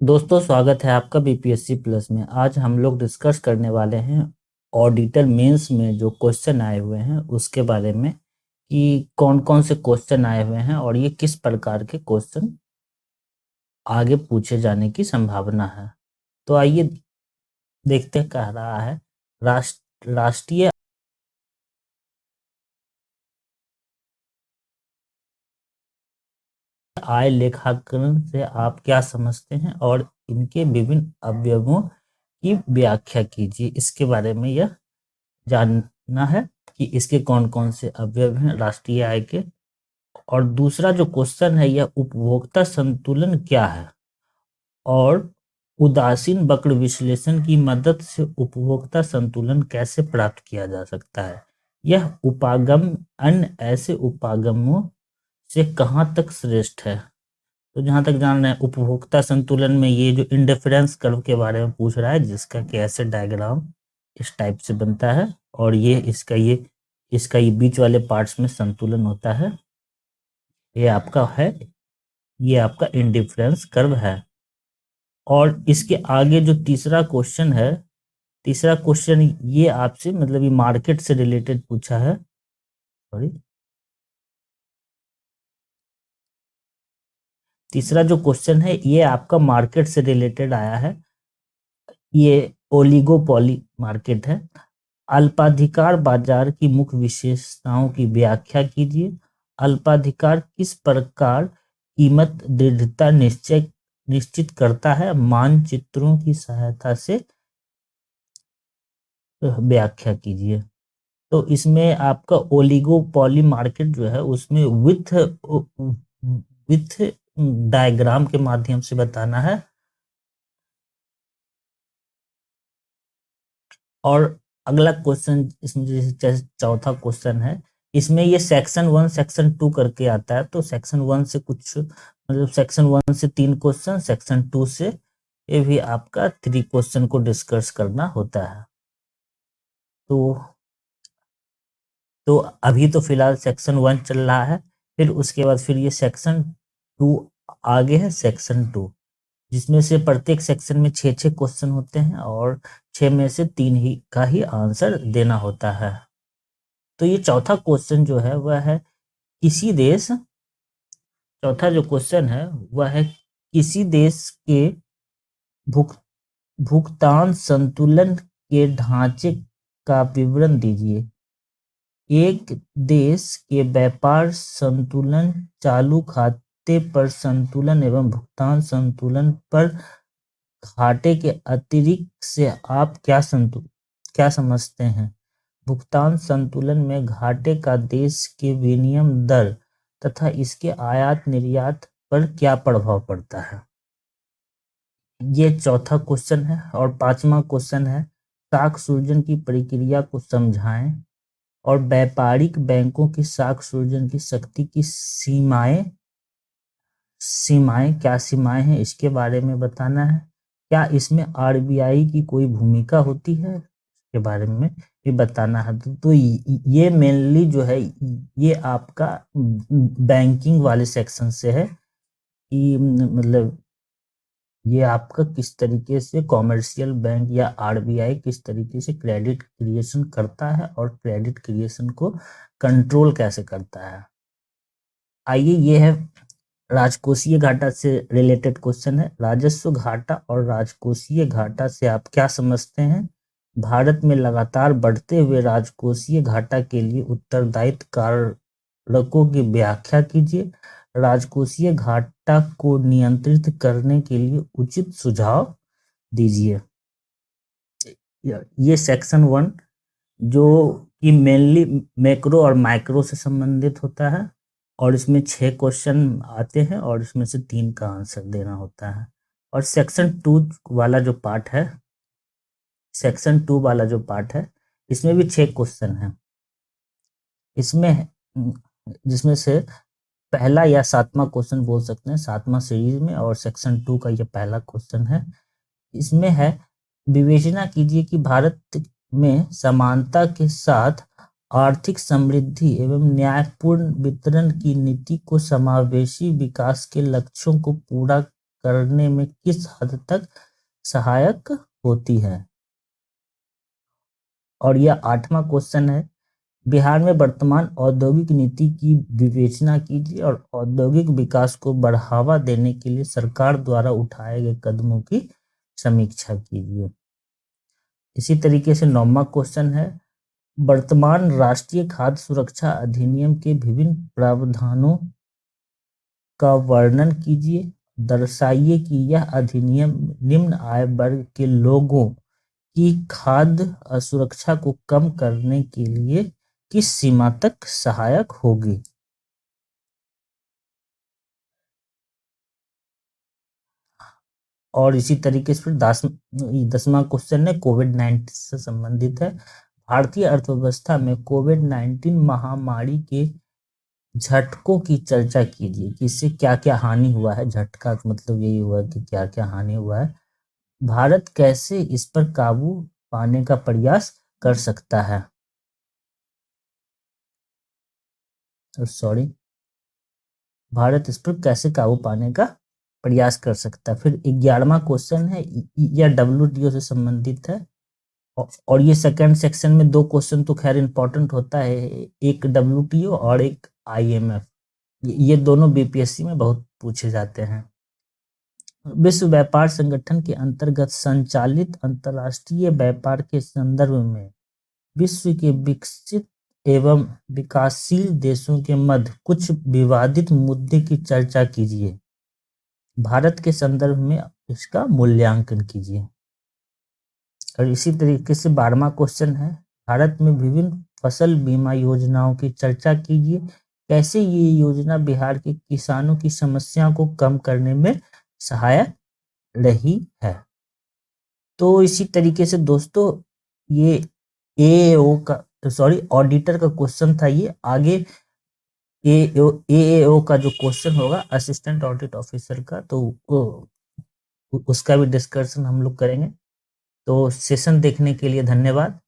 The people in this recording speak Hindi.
दोस्तों, स्वागत है आपका बीपीएससी प्लस में। आज हम लोग डिस्कस करने वाले हैं ऑडिटर मेंस में जो क्वेश्चन आए हुए हैं उसके बारे में कि कौन कौन से क्वेश्चन आए हुए हैं और ये किस प्रकार के क्वेश्चन आगे पूछे जाने की संभावना है। तो आइए देखते हैं। कह रहा है राष्ट्रीय आय लेखाकरण से आप क्या समझते हैं और इनके विभिन्न अवयवों की व्याख्या कीजिए। इसके बारे में यह जानना है कि इसके कौन कौन से अवयव हैं राष्ट्रीय आय के। और दूसरा जो क्वेश्चन है यह उपभोक्ता संतुलन क्या है और उदासीन वक्र विश्लेषण की मदद से उपभोक्ता संतुलन कैसे प्राप्त किया जा सकता है। यह उपागम अन्य ऐसे उपागमों से कहाँ तक श्रेष्ठ है। तो जहां तक जान रहे हैं उपभोक्ता संतुलन में ये जो इंडिफरेंस कर्व के बारे में पूछ रहा है जिसका कि ऐसे डायग्राम इस टाइप से बनता है और ये बीच वाले पार्ट्स में संतुलन होता है। ये आपका इंडिफरेंस कर्व है। और इसके आगे जो तीसरा क्वेश्चन ये आपसे मतलब ये मार्केट से रिलेटेड पूछा है। सॉरी, तीसरा जो क्वेश्चन है ये आपका मार्केट से रिलेटेड आया है। ये ओलिगोपॉली मार्केट है। अल्पाधिकार बाजार की मुख्य विशेषताओं की व्याख्या कीजिए। अल्पाधिकार किस प्रकार कीमत दृढ़ता निश्चित करता है। मानचित्रों की सहायता से व्याख्या कीजिए। तो इसमें आपका ओलिगोपॉली मार्केट जो है उसमें विथ डायग्राम के माध्यम से बताना है। और अगला क्वेश्चन इसमें जैसे चौथा क्वेश्चन है इसमें ये सेक्शन 1 सेक्शन 2 करके आता है। तो सेक्शन 1 से कुछ मतलब सेक्शन 1 से 3 क्वेश्चन, सेक्शन 2 से ये भी आपका 3 क्वेश्चन को डिस्कस करना होता है। तो अभी तो फिलहाल सेक्शन 1 चल रहा है, फिर उसके बाद फिर ये सेक्शन 2 आगे है। सेक्शन 2 जिसमें से प्रत्येक सेक्शन में 6 क्वेश्चन होते हैं और 6 में से 3 ही का ही आंसर देना होता है। तो ये चौथा क्वेश्चन जो है वह है किसी देश चौथा जो क्वेश्चन है वह है किसी देश के भुग भुगतान संतुलन के ढांचे का विवरण दीजिए। एक देश के व्यापार संतुलन, चालू खाते पर संतुलन एवं भुगतान संतुलन पर घाटे के अतिरिक्त से आप क्या समझते हैं। भुगतान संतुलन में घाटे का देश के विनिमय दर तथा इसके आयात निर्यात पर क्या प्रभाव पड़ता है। ये चौथा क्वेश्चन है। और पांचवा क्वेश्चन है साख सृजन की प्रक्रिया को समझाएं और व्यापारिक बैंकों की साख सृजन की शक्ति की सीमाएं हैं इसके बारे में बताना है। क्या इसमें आरबीआई की कोई भूमिका होती है इसके बारे में भी बताना है। तो ये मेनली जो है ये आपका बैंकिंग वाले सेक्शन से है कि मतलब ये आपका किस तरीके से कॉमर्शियल बैंक या आरबीआई किस तरीके से क्रेडिट क्रिएशन करता है और क्रेडिट क्रिएशन को कंट्रोल कैसे करता है। आइए, ये है राजकोषीय घाटा से रिलेटेड क्वेश्चन है। राजस्व घाटा और राजकोषीय घाटा से आप क्या समझते हैं। भारत में लगातार बढ़ते हुए राजकोषीय घाटा के लिए उत्तरदायित्व कारकों की व्याख्या कीजिए। राजकोषीय घाटा को नियंत्रित करने के लिए उचित सुझाव दीजिए। ये सेक्शन 1 जो कि मेनली मैक्रो और माइक्रो से संबंधित होता है और इसमें 6 क्वेश्चन आते हैं और इसमें से 3 का आंसर देना होता है। और सेक्शन 2 वाला जो पार्ट है इसमें भी 6 क्वेश्चन है। इसमें जिसमें से पहला या 7वां क्वेश्चन बोल सकते हैं 7वां सीरीज में, और सेक्शन 2 का ये पहला क्वेश्चन है। इसमें है विवेचना कीजिए कि भारत में समानता के साथ आर्थिक समृद्धि एवं न्यायपूर्ण वितरण की नीति को समावेशी विकास के लक्ष्यों को पूरा करने में किस हद तक सहायक होती है। और यह 8वां क्वेश्चन है, बिहार में वर्तमान औद्योगिक नीति की विवेचना कीजिए और औद्योगिक विकास को बढ़ावा देने के लिए सरकार द्वारा उठाए गए कदमों की समीक्षा कीजिए। इसी तरीके से 9वां क्वेश्चन है, वर्तमान राष्ट्रीय खाद्य सुरक्षा अधिनियम के विभिन्न प्रावधानों का वर्णन कीजिए। दर्शाइए कि यह अधिनियम निम्न आय वर्ग के लोगों की खाद्य असुरक्षा को कम करने के लिए किस सीमा तक सहायक होगी। और इसी तरीके से फिर 10वां क्वेश्चन है, कोविड-19 से संबंधित है। भारतीय अर्थव्यवस्था में कोविड-19 महामारी के झटकों की चर्चा कीजिए कि इससे क्या क्या हानि हुआ है। झटका का मतलब यही हुआ कि क्या क्या हानि हुआ है। भारत कैसे इस पर काबू पाने का प्रयास कर सकता है। सॉरी, भारत इस पर कैसे काबू पाने का प्रयास कर सकता है। फिर 11वां क्वेश्चन है, यह WTO से संबंधित है और ये सेकंड सेक्शन में 2 क्वेश्चन तो खैर इंपॉर्टेंट होता है, एक WTO और एक IMF। ये दोनों BPSC में बहुत पूछे जाते हैं। विश्व व्यापार संगठन के अंतर्गत संचालित अंतर्राष्ट्रीय व्यापार के संदर्भ में विश्व के विकसित एवं विकासशील देशों के मध्य कुछ विवादित मुद्दे की चर्चा कीजिए। भारत के संदर्भ में इसका मूल्यांकन कीजिए। और इसी तरीके से 12वां क्वेश्चन है, भारत में विभिन्न फसल बीमा योजनाओं की चर्चा कीजिए। कैसे ये योजना बिहार के किसानों की समस्या को कम करने में सहायक रही है। तो इसी तरीके से दोस्तों ये AAO का ऑडिटर का क्वेश्चन था। ये आगे AAO का जो क्वेश्चन होगा असिस्टेंट ऑडिट ऑफिसर का, तो उसका भी डिस्कशन हम लोग करेंगे। तो सेशन देखने के लिए धन्यवाद।